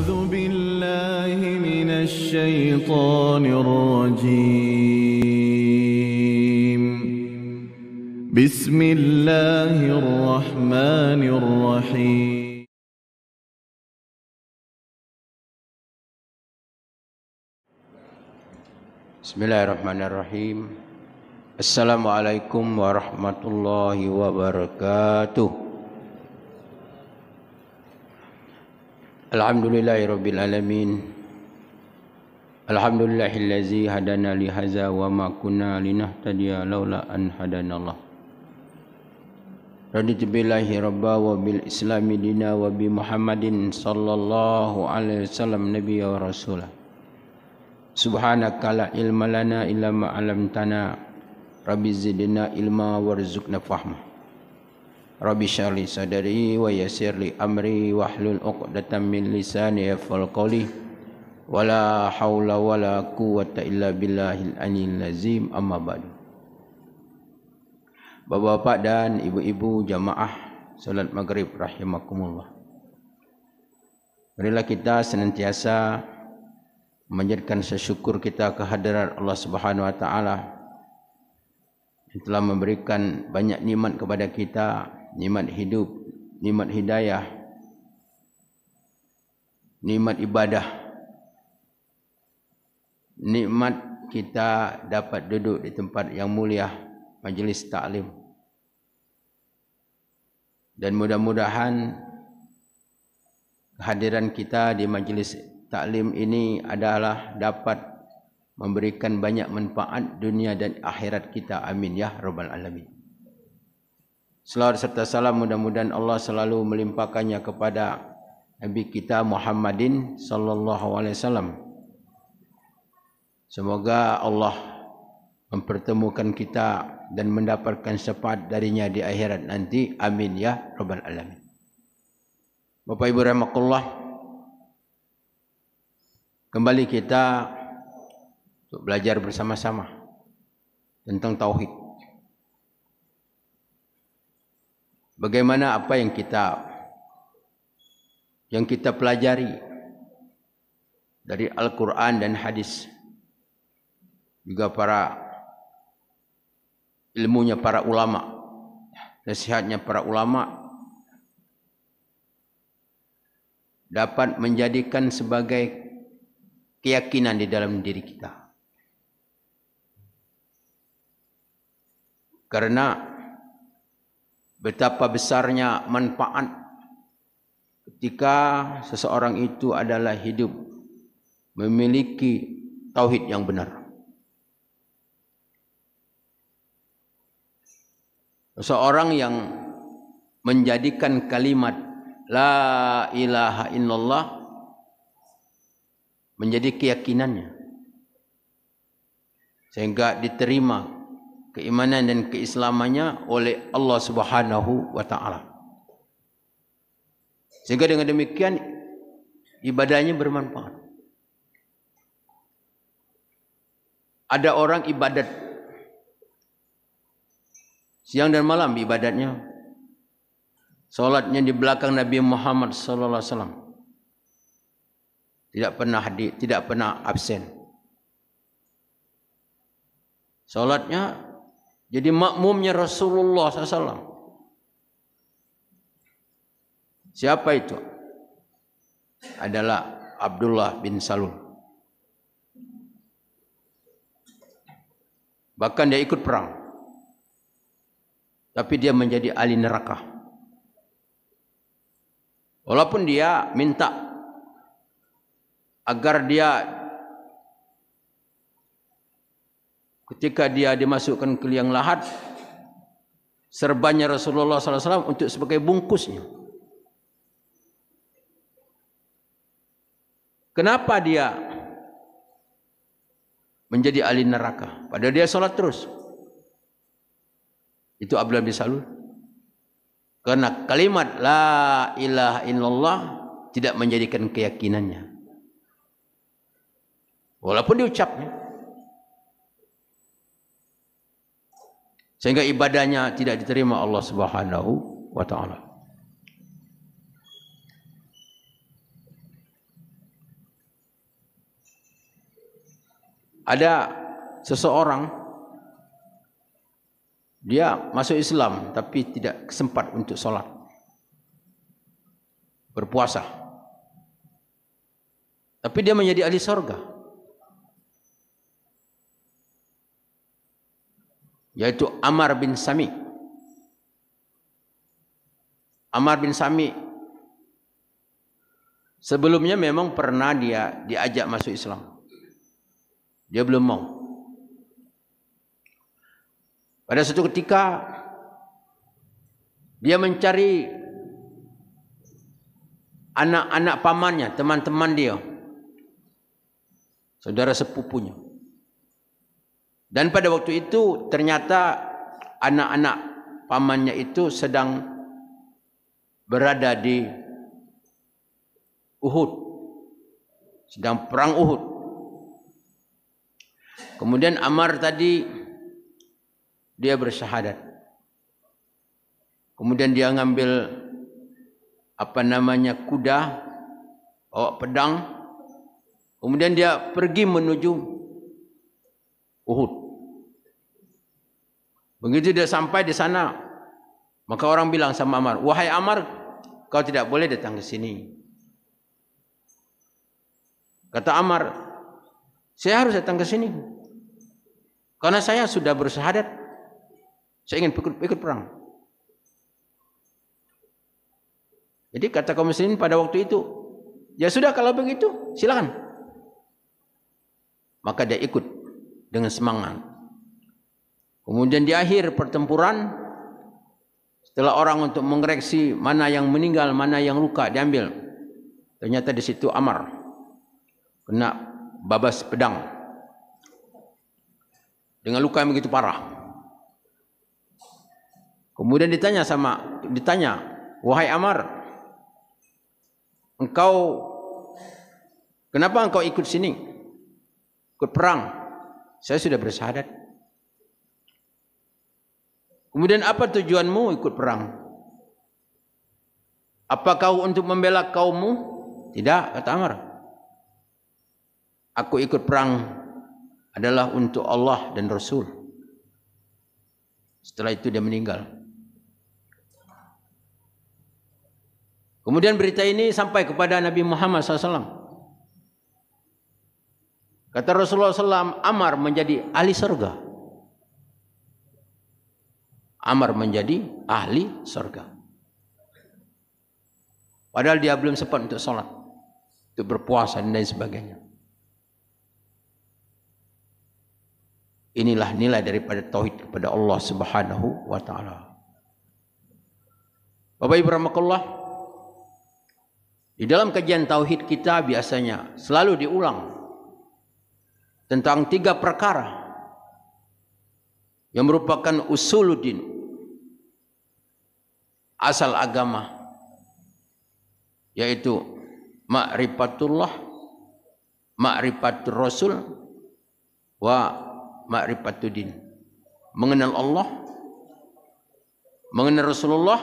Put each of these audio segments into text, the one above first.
أعوذ بالله من الشيطان الرجيم. بسم الله الرحمن الرحيم. Bismillahirrahmanirrahim. Assalamualaikum warahmatullahi wabarakatuh. Alhamdulillahirabbil alamin. Alhamdulillahillazi hadana li hadza wa ma kunna linahtadiya laula an hadanallah. Raditu billahi rabba wa bil islami dina wa bi Muhammadin sallallahu alaihi wasallam nabiyya wa rasulah. Subhanaka la ilma lana illa ma 'allamtana. Rabbi zidna ilma warzuqna fahma. Rabbi syrahli sadri wa yassir li amri wahlul 'uqdatam min lisani yafqahu qawli. Wala haula wala quwwata illa billahil aliyyil azim. Amma ba'du. Bapak-bapak dan ibu-ibu jamaah salat maghrib rahimakumullah. Marilah kita senantiasa menjadikan syukur kita kehadirat Allah Subhanahu wa taala yang telah memberikan banyak nikmat kepada kita, nikmat hidup, nikmat hidayah, nikmat ibadah, nikmat kita dapat duduk di tempat yang mulia, majlis taklim. Dan mudah-mudahan kehadiran kita di majlis taklim ini adalah dapat memberikan banyak manfaat dunia dan akhirat kita. Amin ya rabbal alamin. Selawat serta salam mudah-mudahan Allah selalu melimpahkannya kepada Nabi kita Muhammadin sallallahu alaihi wasallam. Semoga Allah mempertemukan kita dan mendapatkan syafaat darinya di akhirat nanti. Amin ya rabbal alamin. Bapak Ibu rahimakumullah, kembali kita untuk belajar bersama-sama tentang tauhid. Bagaimana apa yang kita pelajari dari Al-Quran dan hadis, juga para ilmunya para ulama, nasihatnya para ulama, dapat menjadikan sebagai keyakinan di dalam diri kita. Karena betapa besarnya manfaat ketika seseorang itu adalah hidup memiliki tauhid yang benar. Seseorang yang menjadikan kalimat la ilaha illallah menjadi keyakinannya, sehingga diterima keimanan dan keislamannya oleh Allah Subhanahu wa taala. Sehingga dengan demikian ibadahnya bermanfaat. Ada orang ibadat siang dan malam ibadatnya, salatnya di belakang Nabi Muhammad sallallahu alaihi wasallam. Tidak pernah hadir, tidak pernah absen. Salatnya jadi makmumnya Rasulullah SAW. Siapa itu? Adalah Abdullah bin Salul. Bahkan dia ikut perang, tapi dia menjadi ahli neraka. Walaupun dia minta agar dia ketika dia dimasukkan ke liang lahat, serbannya Rasulullah SAW untuk sebagai bungkusnya. Kenapa dia menjadi ahli neraka? Padahal dia sholat terus. Itu Abdullah bin Salul. Karena kalimat la ilaha illallah tidak menjadikan keyakinannya, walaupun diucapnya. Sehingga ibadahnya tidak diterima Allah Subhanahu wa taala. Ada seseorang, dia masuk Islam tapi tidak sempat untuk sholat, berpuasa. Tapi dia menjadi ahli surga, yaitu Ammar bin Sami. Ammar bin Sami sebelumnya memang pernah dia diajak masuk Islam. Dia belum mau. Pada suatu ketika dia mencari anak-anak pamannya, teman-teman dia, saudara sepupunya. Dan pada waktu itu ternyata anak-anak pamannya itu sedang berada di Uhud, sedang perang Uhud. Kemudian Ammar tadi dia bersyahadat. Kemudian dia ngambil kuda, bawa pedang. Kemudian dia pergi menuju Uhud. Begitu dia sampai di sana, maka orang bilang sama Ammar, "Wahai Ammar, kau tidak boleh datang ke sini." Kata Ammar, "Saya harus datang ke sini karena saya sudah bersyahadat. Saya ingin ikut perang." Jadi kata kaum muslimin pada waktu itu, "Ya sudah kalau begitu, silakan." Maka dia ikut dengan semangat. Kemudian di akhir pertempuran, setelah orang untuk mengoreksi mana yang meninggal, mana yang luka diambil, ternyata di situ Ammar kena babas pedang dengan luka yang begitu parah. Kemudian ditanya, "Wahai Ammar, kenapa engkau ikut sini? Ikut perang? Saya sudah bersyahadat." "Kemudian apa tujuanmu ikut perang? Apa kau untuk membela kaummu?" "Tidak," kata Ammar. "Aku ikut perang adalah untuk Allah dan Rasul." Setelah itu dia meninggal. Kemudian berita ini sampai kepada Nabi Muhammad SAW. Kata Rasulullah SAW, Ammar menjadi ahli surga. Ammar menjadi ahli surga. Padahal dia belum sempat untuk sholat, untuk berpuasa dan lain sebagainya. Inilah nilai daripada tauhid kepada Allah Subhanahu wa taala. Bapak Ibu rahimakumullah, di dalam kajian tauhid kita biasanya selalu diulang tentang 3 perkara yang merupakan usuluddin, asal agama, yaitu ma'rifatullah, ma'rifatur rasul, wa ma'rifatuddin. Mengenal Allah, mengenal Rasulullah,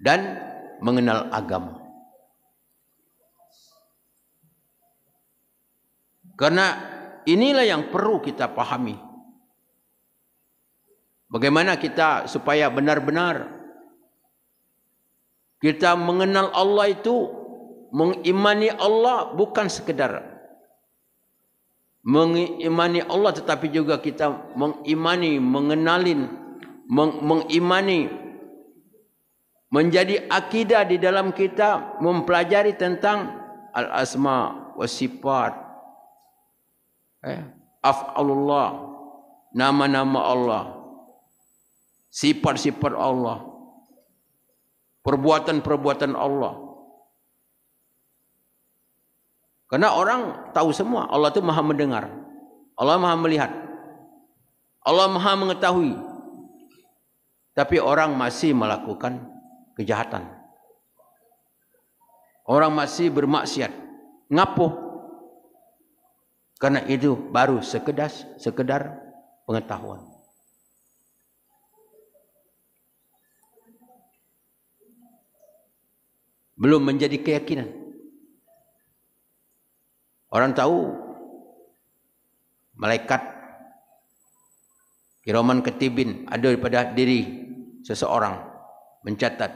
dan mengenal agama. Karena inilah yang perlu kita pahami. Bagaimana kita supaya benar-benar kita mengenal Allah itu, mengimani Allah bukan sekedar mengimani Allah, tetapi juga kita mengimani, mengimani, menjadi akidah di dalam kita mempelajari tentang al-asma wa sifat, af'alullah, nama-nama Allah, sifat-sifat Allah, perbuatan-perbuatan Allah. Karena orang tahu semua, Allah itu maha mendengar, Allah maha melihat, Allah maha mengetahui. Tapi orang masih melakukan kejahatan. Orang masih bermaksiat. Ngapo? Karena itu baru sekedar pengetahuan. Belum menjadi keyakinan. Orang tahu malaikat kiraman katibin ada pada diri seseorang mencatat.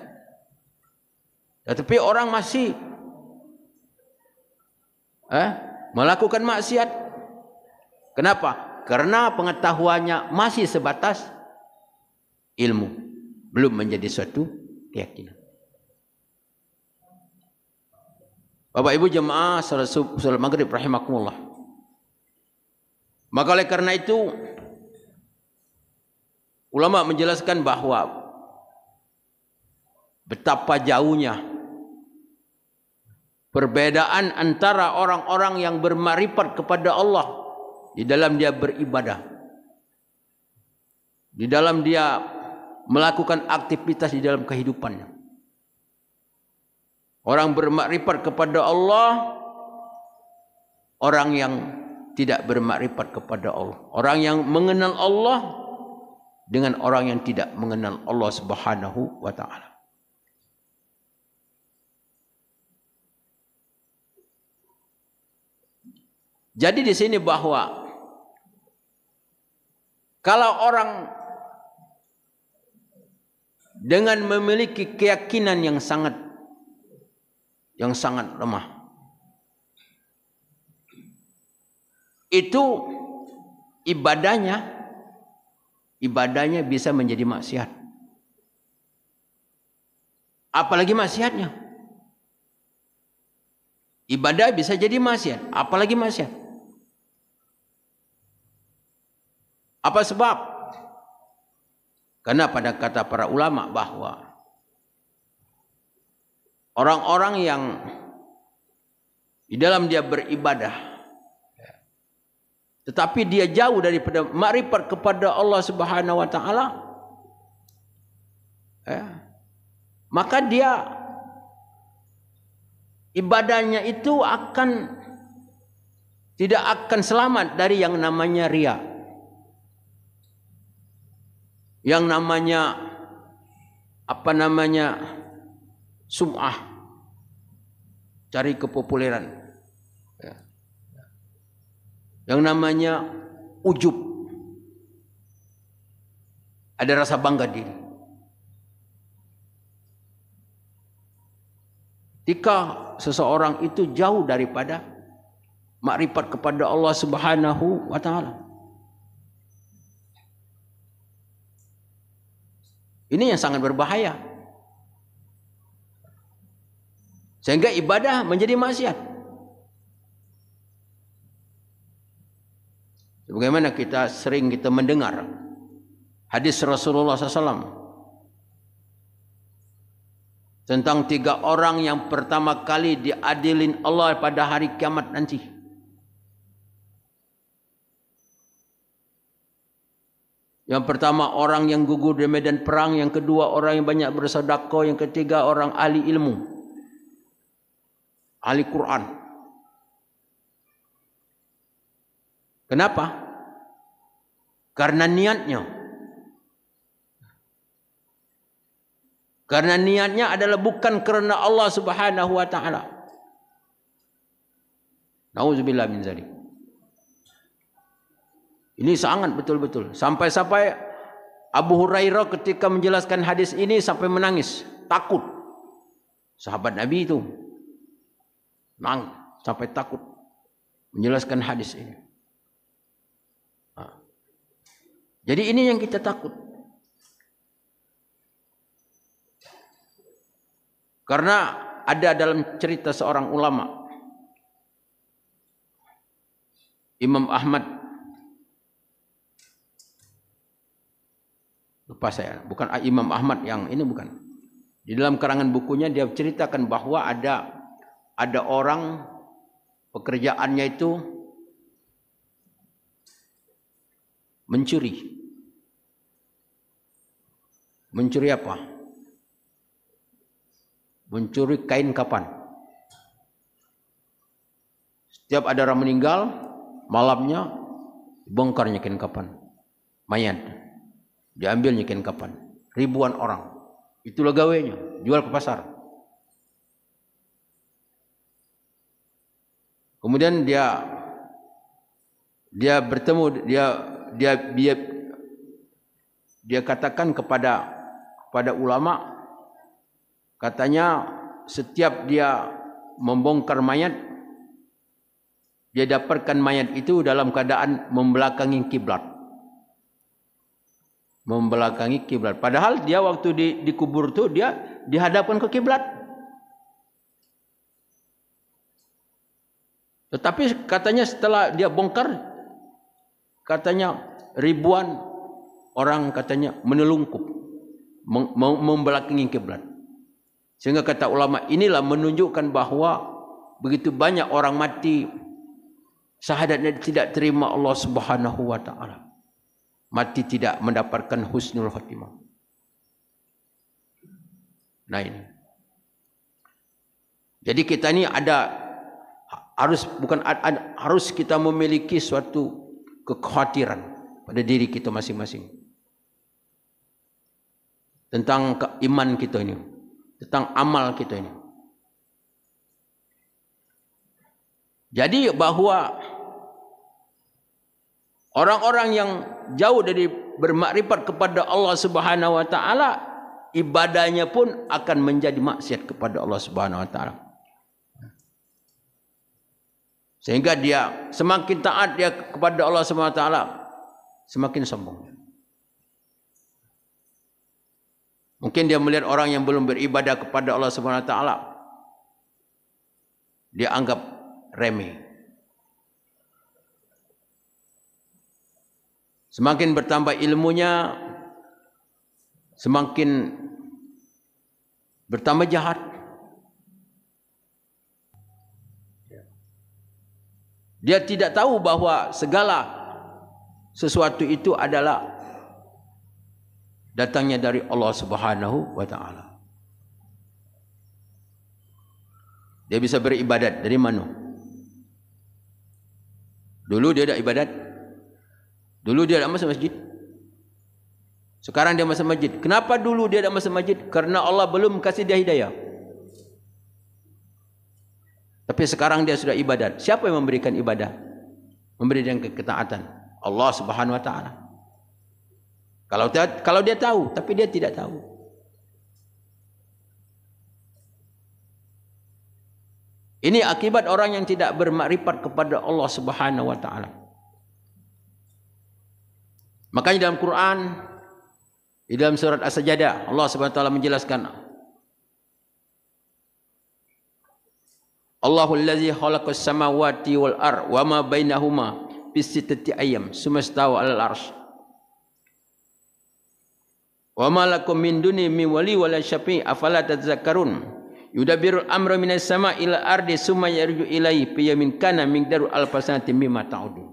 Tetapi orang masih melakukan maksiat. Kenapa? Karena pengetahuannya masih sebatas ilmu, belum menjadi suatu keyakinan. Bapak Ibu jemaah salat maghrib rahimakumullah. Maka oleh karena itu ulama menjelaskan bahwa betapa jauhnya perbedaan antara orang-orang yang bermakrifat kepada Allah di dalam dia beribadah, di dalam dia melakukan aktivitas di dalam kehidupannya. Orang bermakrifat kepada Allah, orang yang tidak bermakrifat kepada Allah. Orang yang mengenal Allah dengan orang yang tidak mengenal Allah Subhanahu wa taala. Jadi di sini bahwa kalau orang dengan memiliki keyakinan yang sangat lemah, itu ibadahnya bisa menjadi maksiat. Apalagi maksiatnya. Ibadah bisa jadi maksiat, apalagi maksiat. Apa sebab? Karena pada kata para ulama bahwa orang-orang yang di dalam dia beribadah tetapi dia jauh daripada makrifat kepada Allah Subhanahu wa taala, maka dia ibadahnya itu tidak akan selamat dari yang namanya riya, yang namanya sum'ah, cari kepopuleran, yang namanya ujub, ada rasa bangga diri. Ketika seseorang itu jauh daripada makrifat kepada Allah Subhanahu wa taala, ini yang sangat berbahaya. Sehingga ibadah menjadi maksiat. Bagaimana kita sering mendengar hadis Rasulullah SAW tentang 3 orang yang pertama kali diadilin Allah pada hari kiamat nanti. Yang pertama orang yang gugur di medan perang, yang kedua orang yang banyak bersedekah, yang ketiga orang ahli ilmu, ahli Quran. Kenapa? Karena niatnya. Karena niatnya adalah bukan kerana Allah Subhanahu wa taala. Nauzubillah min dzalik. Ini sangat betul-betul. Sampai-sampai Abu Hurairah ketika menjelaskan hadis ini sampai menangis, takut. Sahabat Nabi itu nangis sampai takut menjelaskan hadis ini. Jadi ini yang kita takut. Karena ada dalam cerita seorang ulama, Imam Ahmad, lupa saya, bukan Imam Ahmad yang ini, bukan. Di dalam karangan bukunya dia ceritakan bahwa ada orang pekerjaannya itu mencuri. Mencuri apa? Mencuri kain kapan. Setiap ada orang meninggal, malamnya bongkarnya kain kapan, mayat diambilnya kain kapan. Ribuan orang, itulah gawainya, jual ke pasar. Kemudian dia dia bertemu, dia katakan kepada ulama, katanya setiap dia membongkar mayat, dia dapatkan mayat itu dalam keadaan membelakangi kiblat. Membelakangi kiblat. Padahal dia waktu dikubur tu dia dihadapkan ke kiblat. Tetapi katanya setelah dia bongkar, katanya ribuan orang katanya menelungkup, membelakangi kiblat. Sehingga kata ulama, inilah menunjukkan bahawa begitu banyak orang mati syahadatnya tidak terima Allah Subhanahu wa taala. Mati tidak mendapatkan husnul khatimah. Nah ini. Jadi kita ini harus kita memiliki suatu kekhawatiran pada diri kita masing-masing tentang iman kita ini, tentang amal kita ini. Jadi bahawa orang-orang yang jauh dari bermakrifat kepada Allah Subhanahu wa taala, ibadahnya pun akan menjadi maksiat kepada Allah Subhanahu wa taala. Sehingga dia semakin taat dia kepada Allah Subhanahu wa taala, semakin sombong. Mungkin dia melihat orang yang belum beribadah kepada Allah Subhanahu wa taala, dia anggap remeh. Semakin bertambah ilmunya, semakin bertambah jahat. Dia tidak tahu bahawa segala sesuatu itu adalah datangnya dari Allah Subhanahu wa taala. Dia bisa beribadat dari mana? Dulu dia ada ibadat. Dulu dia ada masuk masjid. Sekarang dia masuk masjid. Kenapa dulu dia ada masuk masjid? Karena Allah belum kasih dia hidayah. Tapi sekarang dia sudah ibadat. Siapa yang memberikan ibadah? Memberikan ketaatan? Allah Subhanahu wa taala. Kalau dia tahu, tapi dia tidak tahu. Ini akibat orang yang tidak bermakrifat kepada Allah Subhanahu wa taala. Makanya dalam Quran, di dalam surat As-Sajdah, Allah Subhanahu wa taala menjelaskan, Allahul ladzi khalaqas samawati wal ard wa ma bainahuma fi sittati ayyam tsumma istawa 'alal 'arsy. Wa ma lakum min duni min wali wala syafi' afala tadhakkarun. Yudabbirul amra minas sama'i ila ardi tsumma yarju ilaihi fi yamin kana miqdaru alfasanati mimma ta'udun.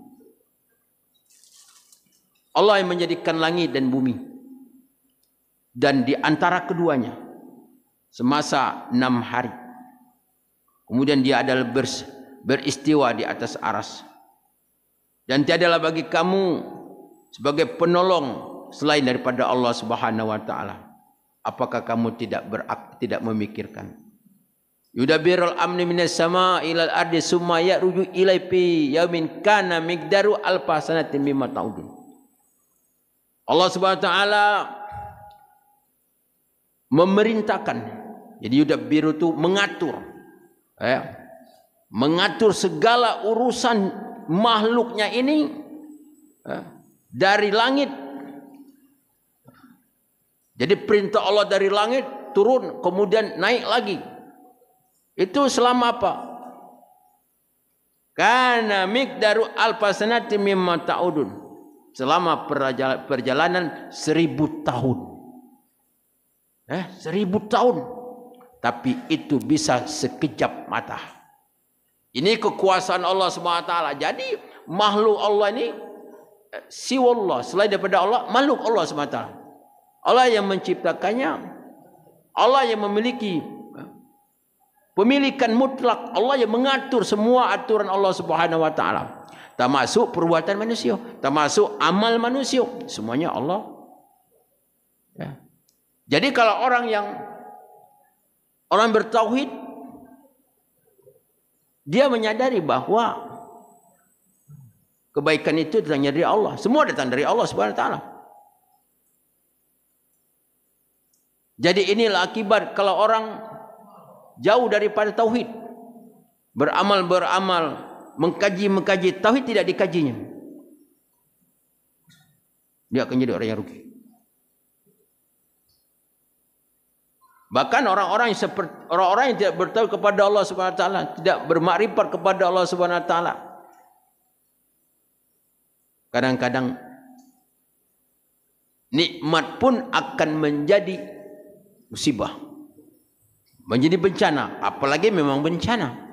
Allah yang menjadikan langit dan bumi, dan di antara keduanya semasa 6 hari. Kemudian dia adalah beristiwa di atas aras. Dan tiadalah bagi kamu sebagai penolong selain daripada Allah Subhanahu wa taala. Apakah kamu tidak memikirkan? Yudabbirul amri minas sama'i ilal ardi summa ya'ruju ilaihi yaumin kana miqdaru alfa sanatin mimma ta'udun. Allah Subhanahu wa taala memerintahkan. Jadi yudabbiru itu mengatur. Mengatur segala urusan makhluknya ini dari langit. Jadi perintah Allah dari langit turun kemudian naik lagi. Itu selama apa? Kana miqdaru alfasanati mimma ta'udun. Selama perjalanan 1000 tahun. 1000 tahun. Tapi itu bisa sekejap mata. Ini kekuasaan Allah SWT. Jadi makhluk Allah ini siwallah, selain daripada Allah, makhluk Allah SWT. Allah yang menciptakannya, Allah yang memiliki pemilikan mutlak, Allah yang mengatur semua aturan Allah Subhanahu wa taala. Termasuk perbuatan manusia, termasuk amal manusia, semuanya Allah. Ya. Jadi kalau orang bertauhid, dia menyadari bahawa Kebaikan itu datangnya dari Allah. Semua datang dari Allah Subhanahu wa taala. Jadi inilah akibat kalau orang jauh daripada tauhid. Beramal, mengkaji, tauhid tidak dikajinya. Dia akan jadi orang yang rugi. Bahkan orang-orang yang tidak bertauhid kepada Allah Subhanahu wa taala, tidak bermakrifat kepada Allah Subhanahu wa taala, kadang-kadang nikmat pun akan menjadi musibah, menjadi bencana, apalagi memang bencana.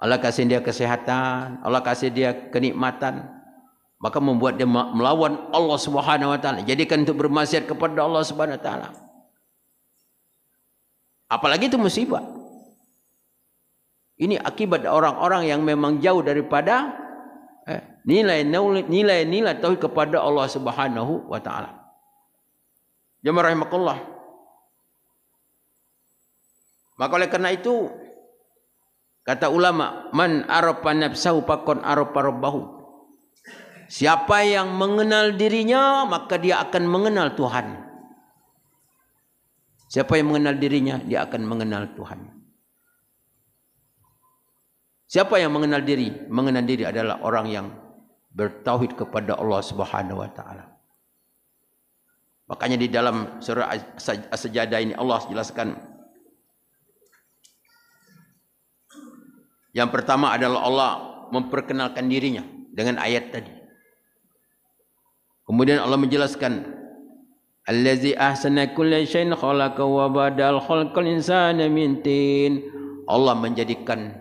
Allah kasih dia kesehatan, Allah kasih dia kenikmatan, maka membuat dia melawan Allah Subhanahu wa taala, jadikan untuk bermaksiat kepada Allah Subhanahu wa taala. Apalagi itu musibah. Ini akibat orang-orang yang memang jauh daripada nilai-nilai tauhid kepada Allah Subhanahu wa taala. Jemaah rahimakumullah. Maka oleh karena itu kata ulama, man arafa nafsahu faqad arafa rabbahu. Siapa yang mengenal dirinya, maka dia akan mengenal Tuhan. Siapa yang mengenal dirinya, dia akan mengenal Tuhan. Siapa yang mengenal diri? Mengenal diri adalah orang yang bertauhid kepada Allah Subhanahu wa taala. Makanya di dalam surah As-Sajdah ini Allah jelaskan. Yang pertama adalah Allah memperkenalkan dirinya dengan ayat tadi. Kemudian Allah menjelaskan, Allazi ahsana kulla syai'in khalaqa wa badal khalqal insana min tin. Allah menjadikan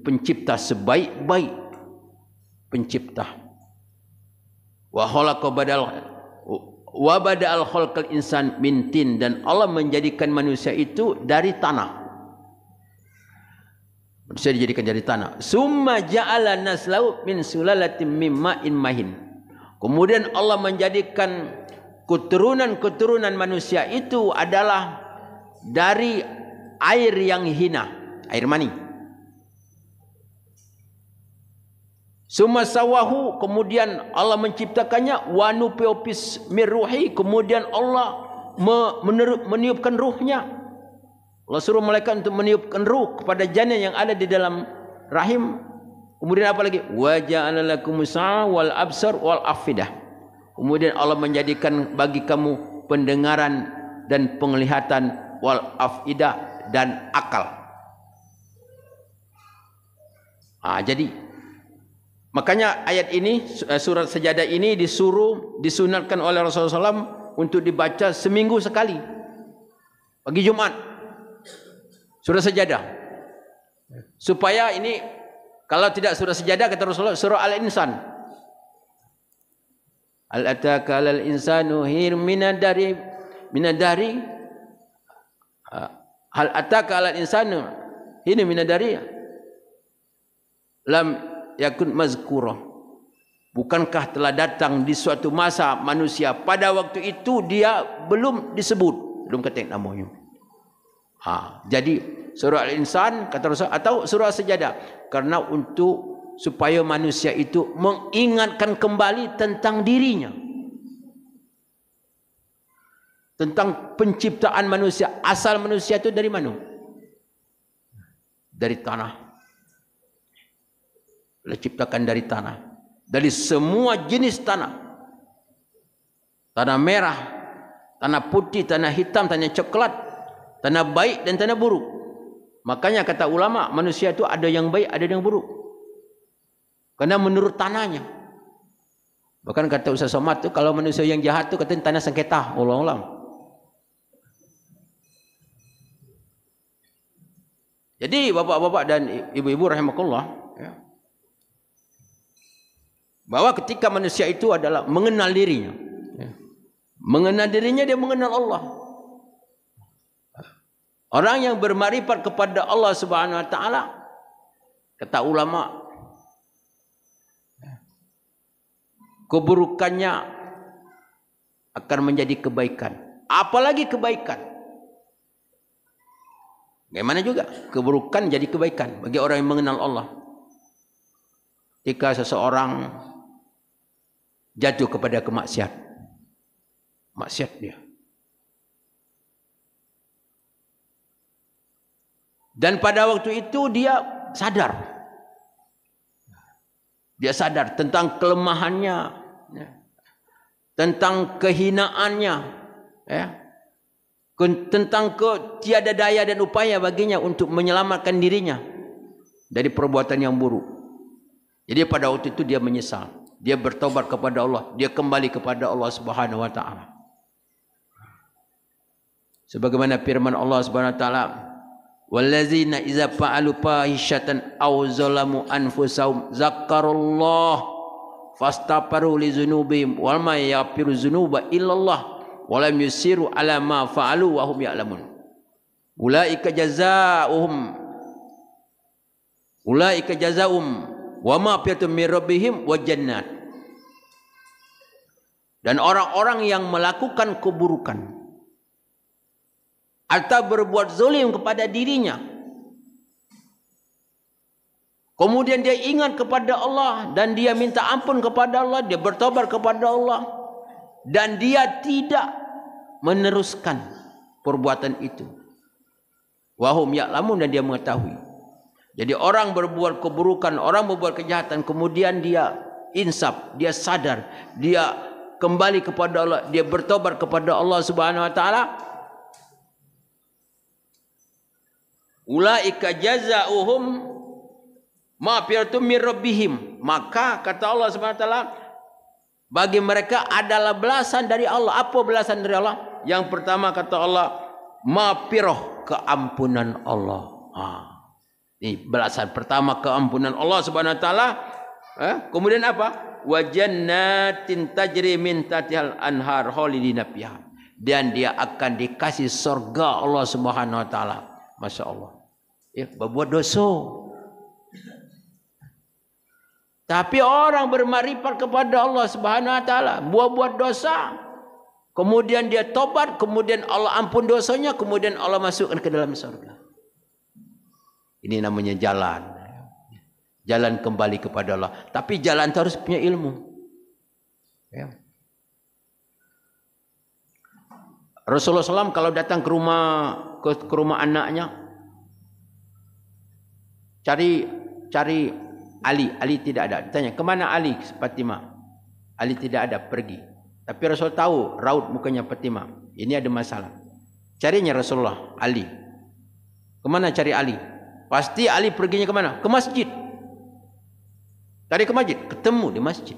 pencipta sebaik-baik pencipta. Wa khalaqa wa badal khalqal insan min tin, dan Allah menjadikan manusia itu dari tanah. Manusia dijadikan dari tanah. Summa ja'ala naslahu min sulalatin mim ma'in mahin. Kemudian Allah menjadikan keturunan manusia itu adalah dari air yang hina, air mani. Summa sawahu, kemudian Allah menciptakannya, wa nufiopis mirruhi, kemudian Allah meniupkan ruhnya. Allah suruh malaikat untuk meniupkan ruh kepada janin yang ada di dalam rahim. Kemudian apa lagi? Wa ja'ala lakumus sam'a wal absar wal afidah. Kemudian Allah menjadikan bagi kamu pendengaran dan penglihatan, wal afidah, dan akal. Jadi makanya ayat ini, surat Sajdah ini disunatkan oleh Rasulullah SAW untuk dibaca seminggu sekali. Pagi Jumat. Surah Sajdah. Supaya ini, kalau tidak surah Sajdah, kata Rasulullah, surah Al-Insan. Al-ataka al-insanu hir minadari hal ataka al-insanu hir minadari lam yakun mazkura. Bukankah telah datang di suatu masa manusia, pada waktu itu dia belum disebut, belum ketik namanya. Jadi surah Al-Insan kata Rasul, atau surah Sajdah, karena untuk supaya manusia itu mengingatkan kembali tentang dirinya, tentang penciptaan manusia. Asal manusia itu dari mana? Dari tanah. Diciptakan dari tanah, dari semua jenis tanah. Tanah merah, tanah putih, tanah hitam, tanah coklat, tanah baik dan tanah buruk. Makanya kata ulama, manusia itu ada yang baik, ada yang buruk, karena menurut tanahnya. Bahkan kata Ustaz Somad tu, kalau manusia yang jahat tu katanya tanah sengketa. Allah. Jadi bapak-bapak dan ibu-ibu rahimakumullah, ya, bahwa ketika manusia itu adalah mengenal dirinya, ya, mengenal dirinya, dia mengenal Allah. Orang yang bermakrifat kepada Allah Subhanahu wa taala, kata ulama, keburukannya akan menjadi kebaikan. Apalagi kebaikan. Bagaimana juga keburukan jadi kebaikan bagi orang yang mengenal Allah. ketika seseorang jatuh kepada maksiat dia. Dan pada waktu itu dia sadar. Dia sadar tentang kelemahannya, tentang kehinaannya, tentang tiada daya dan upaya baginya untuk menyelamatkan dirinya dari perbuatan yang buruk. Jadi pada waktu itu dia menyesal. Dia bertobat kepada Allah. Dia kembali kepada Allah Subhanahu wa taala. Sebagaimana firman Allah Subhanahu wa taala, "Wallazina idza fa'alu fahishatan aw zalamu anfusahum zakarullah fastaghfiru li dzunubihim wal may yaghfiru dzunuba illallah wa lam yusiru ala ma fa'alu wa hum ya'lamun. Ulaika jazaohum wa maghfiratun min rabbihim wa jannat." Dan orang-orang yang melakukan keburukan atau berbuat zalim kepada dirinya, kemudian dia ingat kepada Allah dan dia minta ampun kepada Allah, dia bertobat kepada Allah, dan dia tidak meneruskan perbuatan itu. Wahum ya'lamun, dan dia mengetahui. Jadi orang berbuat keburukan, orang berbuat kejahatan, kemudian dia insaf, dia sadar, dia kembali kepada Allah, dia bertobat kepada Allah Subhanahu wa taala. Ulaika jazaohum maghfiratun min rabbihim. Maka kata Allah Subhanahu wa taala, bagi mereka adalah belasan dari Allah. Apa belasan dari Allah? Yang pertama kata Allah, maghfirah, keampunan Allah. Ini belasan pertama, keampunan Allah Subhanahu wa taala. Kemudian apa? Wa jannatin tajri min tahtihal anhar khalidina fiha. Dan dia akan dikasih surga Allah Subhanahu wa taala. Masya Allah. Berbuat dosa. Tapi orang bermakrifat kepada Allah Subhanahu wa taala, buat dosa, kemudian dia tobat, kemudian Allah ampun dosanya, kemudian Allah masukkan ke dalam surga. Ini namanya jalan. Jalan kembali kepada Allah. Tapi jalan itu harus punya ilmu. Rasulullah SAW kalau datang ke rumah anaknya, cari Ali tidak ada. Ditanya, kemana Ali Fatimah? Ali tidak ada, pergi. Tapi Rasul tahu raut mukanya Fatimah. Ini ada masalah. Carinya Rasulullah Ali. Kemana cari Ali? Pasti Ali perginya kemana? Ke masjid. Tadi ke masjid, ketemu di masjid.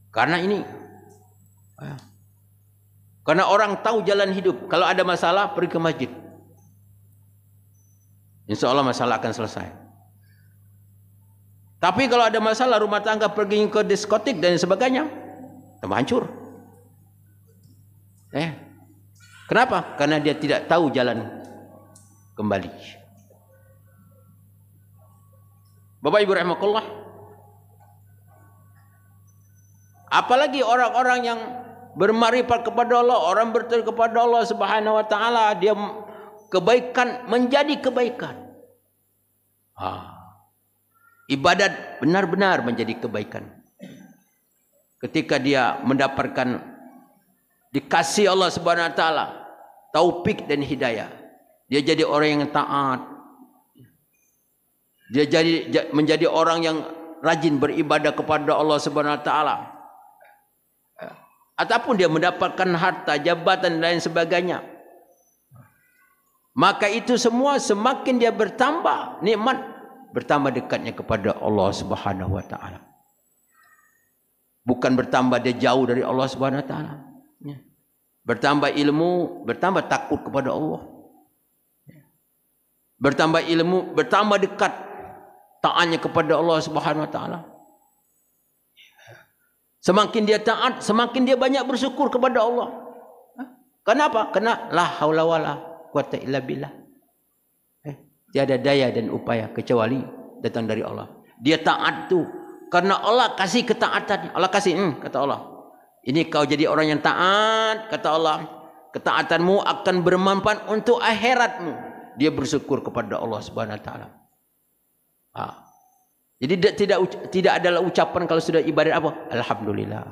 Karena ini, karena orang tahu jalan hidup. Kalau ada masalah, pergi ke masjid. Insya Allah masalah akan selesai. Tapi kalau ada masalah rumah tangga, pergi ke diskotik dan sebagainya, tambah hancur. Kenapa? Karena dia tidak tahu jalan kembali. Bapak Ibu rahimakumullah. Apalagi orang-orang yang bermakrifat kepada Allah, orang bertauhid kepada Allah Subhanahu wa taala, dia kebaikan menjadi kebaikan. Ibadat benar-benar menjadi kebaikan. Ketika dia mendapatkan, dikasih Allah Subhanahu wa taala taufik dan hidayah, dia jadi orang yang taat. Dia menjadi orang yang rajin beribadah kepada Allah Subhanahu wa taala. Ataupun dia mendapatkan harta, jabatan dan lain sebagainya. Maka itu semua semakin dia bertambah nikmat, bertambah dekatnya kepada Allah Subhanahu wa taala. Bukan bertambah dia jauh dari Allah Subhanahu wa taala. Bertambah ilmu, bertambah takut kepada Allah. Bertambah ilmu, bertambah dekat taatnya kepada Allah Subhanahu wa taala. Semakin dia taat, semakin dia banyak bersyukur kepada Allah. Kenapa? Karena la haula wala quwata illa billah. Tiada daya dan upaya kecuali datang dari Allah. Dia taat tu karena Allah kasih ketaatan. Allah kasih, kata Allah, ini kau jadi orang yang taat, kata Allah. Ketaatanmu akan bermanfaat untuk akhiratmu. Dia bersyukur kepada Allah Subhanahu wa taala. Jadi tidak adalah ucapan kalau sudah ibadat apa? Alhamdulillah.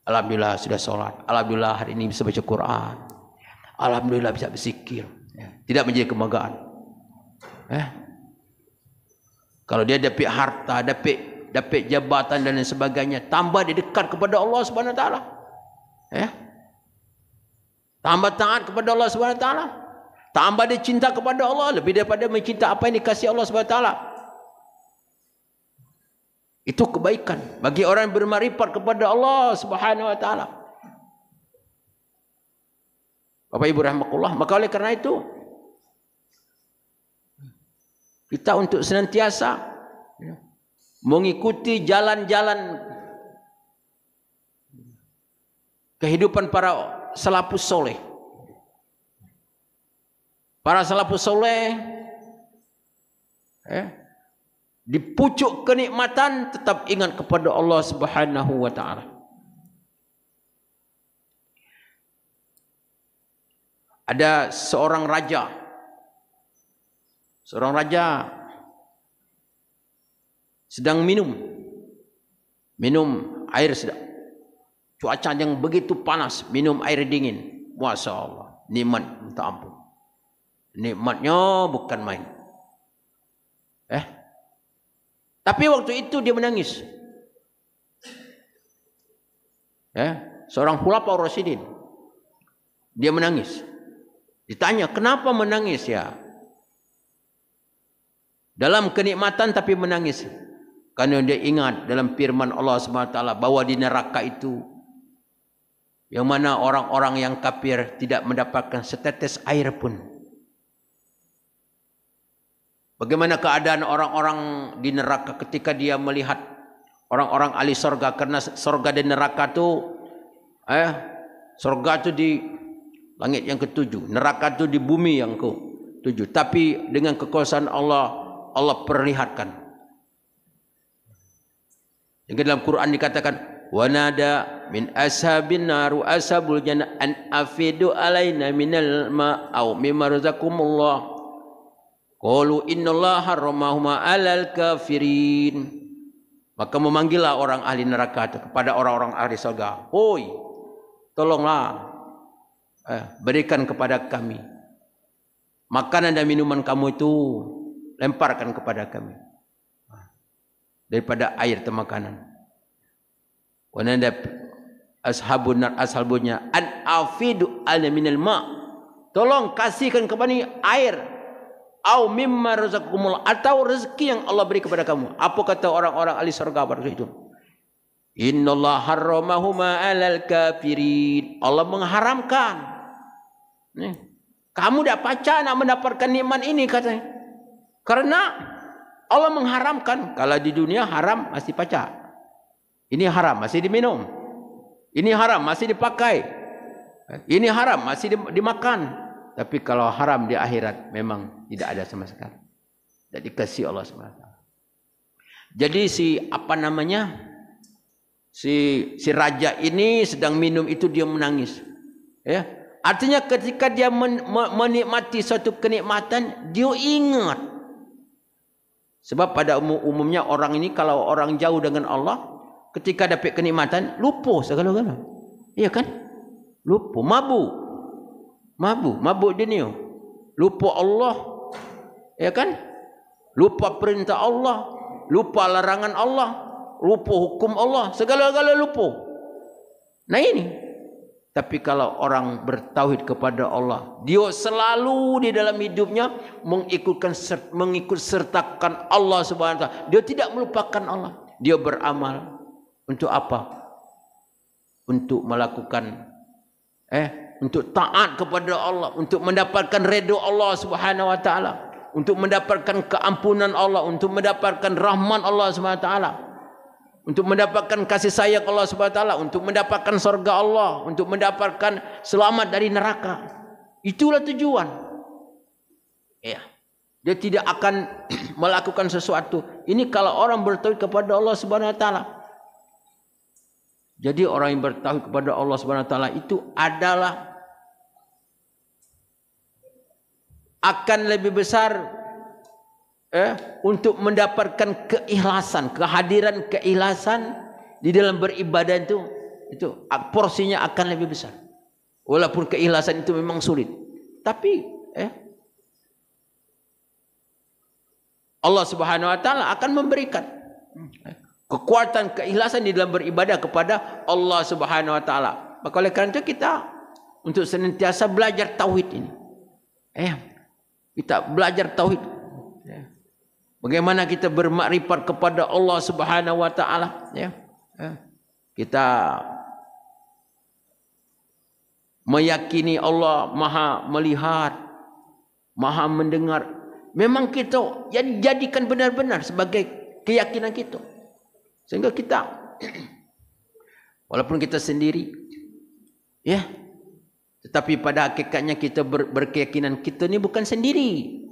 Alhamdulillah sudah sholat. Alhamdulillah hari ini bisa baca Quran. Alhamdulillah bisa berzikir. Tidak menjadi kebanggaan. Kalau dia dapat harta, dapat jabatan dan lain sebagainya, tambah dia dekat kepada Allah Subhanahu Wa Taala. Tambah taat kepada Allah Subhanahu Wa Taala. Tambah dia cinta kepada Allah lebih daripada mencinta apa yang dikasihi Allah Subhanahu Wa Taala. Itu kebaikan bagi orang yang bermakrifat kepada Allah Subhanahu Wa Taala. Bapak Ibu rahimakumullah, maka oleh karena itu kita untuk senantiasa mengikuti jalan-jalan kehidupan para salafus soleh. Para salafus soleh di pucuk kenikmatan tetap ingat kepada Allah Subhanahu wa taala. Ada seorang raja. Seorang raja sedang minum air sedang. Cuaca yang begitu panas, minum air dingin. Masya Allah, nikmat minta ampun. Nikmatnya bukan main. Tapi waktu itu dia menangis. Seorang khulafaur rasyidin. Dia menangis. Ditanya, kenapa menangis ya? Dalam kenikmatan tapi menangis. Karena dia ingat dalam firman Allah SWT bahwa di neraka itu, yang mana orang-orang yang kafir tidak mendapatkan setetes air pun. Bagaimana keadaan orang-orang di neraka ketika dia melihat orang-orang ahli surga, karena surga dan neraka itu surga itu di langit yang ketujuh, neraka itu di bumi yang ketujuh. Tapi dengan kekuasaan Allah, Allah perlihatkan. Yang dalam Quran dikatakan, wa nada min ashabin naru ashabul jannah an afidu alaina minal ma'au mimma razaqakumullah. Qalu innallaha harramahuma 'alal kafirin. Maka memanggillah orang ahli neraka itu kepada orang-orang ahli surga. Hoi, tolonglah berikan kepada kami makanan dan minuman kamu itu, lemparkan kepada kami daripada air atau makanan. Wa nada ashabun nar ashabunya an afidu ala minal ma. Tolong kasihkan kepada air. Au mimma razaqakumullah, atau rezeki yang Allah beri kepada kamu. Apa kata orang-orang ahli surga pada itu? Innallaha harramahuma 'alal kafirin. Allah mengharamkan. Kamu tidak pacar nak mendapatkan nikmat ini katanya. Karena Allah mengharamkan. Kalau di dunia haram masih pacar. Ini haram masih diminum. Ini haram masih dipakai. Ini haram masih dimakan. Tapi kalau haram di akhirat memang tidak ada sama sekali. Tidak dikasih Allah SWT. Jadi si raja ini sedang minum itu dia menangis. Artinya ketika dia menikmati suatu kenikmatan, dia ingat. Sebab pada umumnya orang ini, kalau orang jauh dengan Allah, ketika dapat kenikmatan, lupa segala-galanya. Iya kan? Lupa, mabuk dunia, lupa Allah, ya kan? Lupa perintah Allah, lupa larangan Allah, lupa hukum Allah, segala-gala lupa. Nah ini. Tapi kalau orang bertauhid kepada Allah, dia selalu di dalam hidupnya mengikut sertakan Allah Subhanahu wa taala. Dia tidak melupakan Allah. Dia beramal untuk apa? Untuk melakukan untuk taat kepada Allah, untuk mendapatkan redha Allah Subhanahu wa taala, untuk mendapatkan keampunan Allah, untuk mendapatkan rahmat Allah Subhanahu wa taala, untuk mendapatkan kasih sayang Allah Subhanahu wa taala, untuk mendapatkan surga Allah, untuk mendapatkan selamat dari neraka. Itulah tujuan. Dia tidak akan melakukan sesuatu. Ini kalau orang bertauhid kepada Allah Subhanahu wa taala. Jadi orang yang bertauhid kepada Allah Subhanahu wa taala itu adalah akan lebih besar untuk mendapatkan keikhlasan, kehadiran keikhlasan di dalam beribadah itu porsinya akan lebih besar. Walaupun keikhlasan itu memang sulit, tapi Allah Subhanahu wa taala akan memberikan kekuatan keikhlasan di dalam beribadah kepada Allah Subhanahu wa taala. Maka oleh kerana itu kita untuk senantiasa belajar tauhid ini. Kita belajar tauhid. Bagaimana kita bermakrifat kepada Allah Subhanahu wa taala, Kita meyakini Allah Maha melihat, Maha mendengar. Memang kita jadikan benar-benar sebagai keyakinan kita. Sehingga kita walaupun kita sendiri, tetapi pada hakikatnya kita berkeyakinan kita ni bukan sendiri.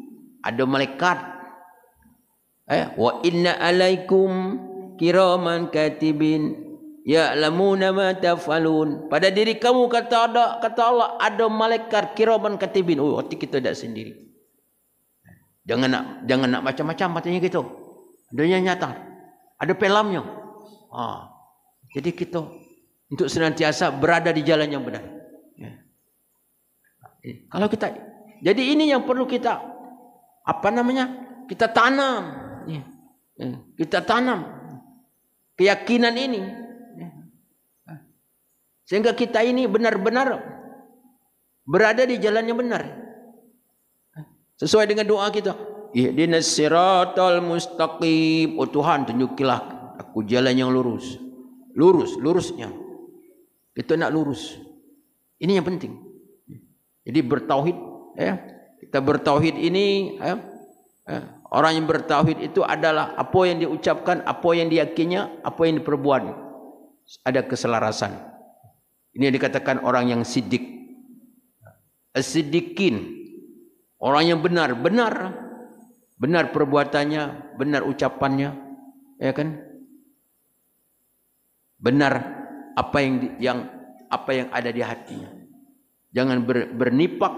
Ada malaikat. Wa inna alaikum kiraman katibin ya'lamuna ma taf'alun. Pada diri kamu kata Allah ada malaikat kiraman katibin. Oh, hati kita tak sendiri. Jangan nak macam-macam katanya gitu. Dunia nyata. Ada pelamnya. Jadi kita untuk senantiasa berada di jalan yang benar. Kalau kita, jadi ini yang perlu kita kita tanam. Kita tanam keyakinan ini, sehingga kita ini benar-benar berada di jalan yang benar. Sesuai dengan doa kita. Ihdinas siratal mustaqim. Oh Tuhan, tunjukilah aku jalan yang lurus. Lurusnya. Kita nak lurus. Ini yang penting. Jadi bertauhid, kita bertauhid ini, orang yang bertauhid itu adalah apa yang diucapkan, apa yang diyakininya, apa yang diperbuat. Ada keselarasan. Ini yang dikatakan orang yang siddiq. As-siddiqin. Orang yang benar perbuatannya, benar ucapannya, ya kan? Benar apa yang ada di hatinya. Jangan bernifak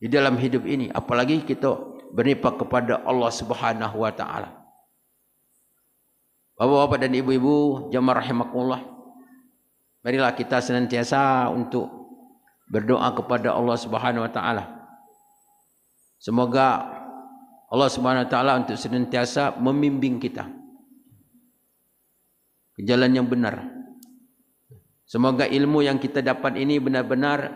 di dalam hidup ini, apalagi kita bernifak kepada Allah Subhanahu wa taala. Bapak-bapak dan ibu-ibu jamaah rahimakumullah, marilah kita senantiasa untuk berdoa kepada Allah Subhanahu wa taala. Semoga Allah Subhanahu wa taala untuk senantiasa membimbing kita ke jalan yang benar. Semoga ilmu yang kita dapat ini benar-benar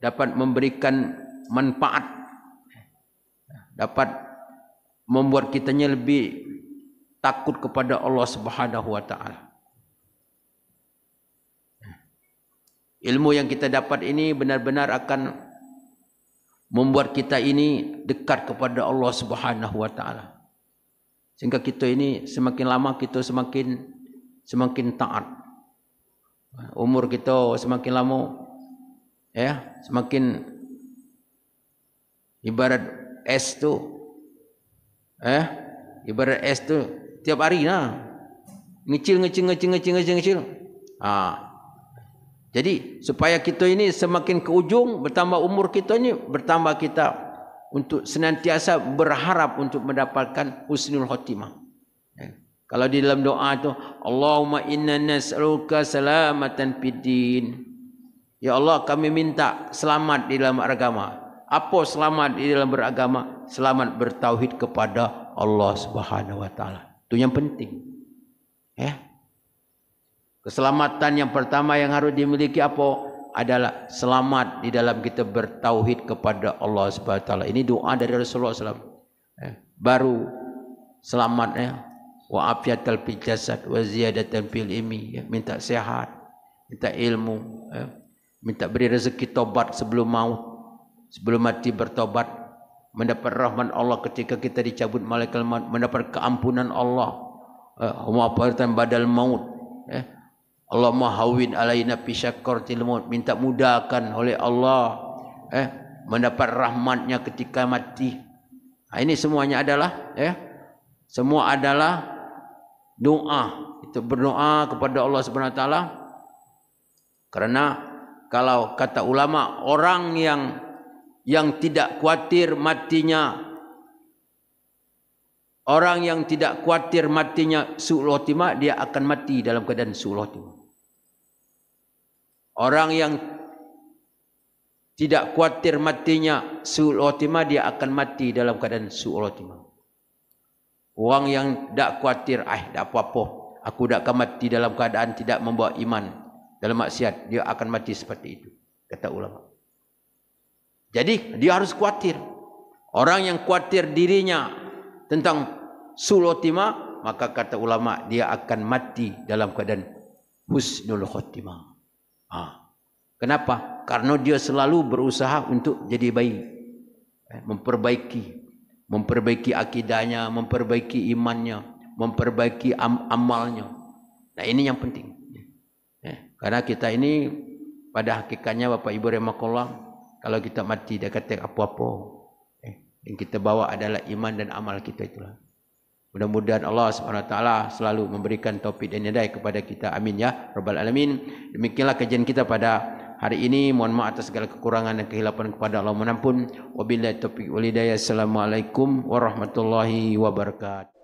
dapat memberikan manfaat, dapat membuat kitanya lebih takut kepada Allah Subhanahu wa taala. Ilmu yang kita dapat ini benar-benar akan membuat kita ini dekat kepada Allah Subhanahu wa taala. Sehingga kita ini semakin lama kita semakin taat. Umur kita semakin lama semakin ibarat es tu. Ibarat es tu tiap hari ngecil. Jadi supaya kita ini semakin ke ujung, bertambah umur kita ini, bertambah kita untuk senantiasa berharap untuk mendapatkan husnul khotimah. Kalau di dalam doa itu, Allahumma inna nas'aluka salamatan fid din. Ya Allah, kami minta selamat di dalam agama. Apa selamat di dalam beragama? Selamat bertauhid kepada Allah Subhanahu wa taala. Itu yang penting. Keselamatan yang pertama yang harus dimiliki apa? Adalah selamat di dalam kita bertauhid kepada Allah Subhanahu wa taala. Ini doa dari Rasulullah SAW. Baru selamatnya wa afiatal fil jasad wa ziyadatan fil ilmi, minta sehat, minta ilmu, minta beri rezeki tobat sebelum maut, sebelum mati bertobat, mendapat rahmat Allah ketika kita dicabut malaikat maut, mendapat keampunan Allah, maghfiratan badal maut, Allahumma hawwin alaina fi syakratil maut, minta mudahkan oleh Allah mendapat rahmatnya ketika mati. Ini semuanya adalah semua adalah doa. Itu berdoa kepada Allah Subhanahu wa taala. Karena kalau kata ulama, orang yang tidak khawatir matinya Orang yang tidak khawatir matinya su'ul khotimah, dia akan mati dalam keadaan su'ul khotimah. Orang yang tidak khawatir matinya su'ul khotimah, dia akan mati dalam keadaan su'ul khotimah. Orang yang tak khawatir, tak apa-apa, aku tak akan mati dalam keadaan tidak membawa iman dalam maksiat, dia akan mati seperti itu, kata ulama. Jadi dia harus khawatir. Orang yang khawatir dirinya tentang su'ul khotimah, maka kata ulama dia akan mati dalam keadaan husnul khotimah. Kenapa? Karena dia selalu berusaha untuk jadi baik, memperbaiki akidahnya, memperbaiki imannya, memperbaiki amalnya. Nah, ini yang penting. Karena kita ini pada hakikatnya Bapak Ibu rahimakumullah, kalau kita mati dia kata apa-apa, yang kita bawa adalah iman dan amal kita itulah. Mudah-mudahan Allah SWT selalu memberikan taufik dan hidayah kepada kita. Amin ya rabbal alamin. Demikianlah kajian kita pada hari ini. Mohon maaf atas segala kekurangan dan kehilapan kepada Allah menampun. Wabillahi taufiq wal hidayah. Assalamualaikum warahmatullahi wabarakatuh.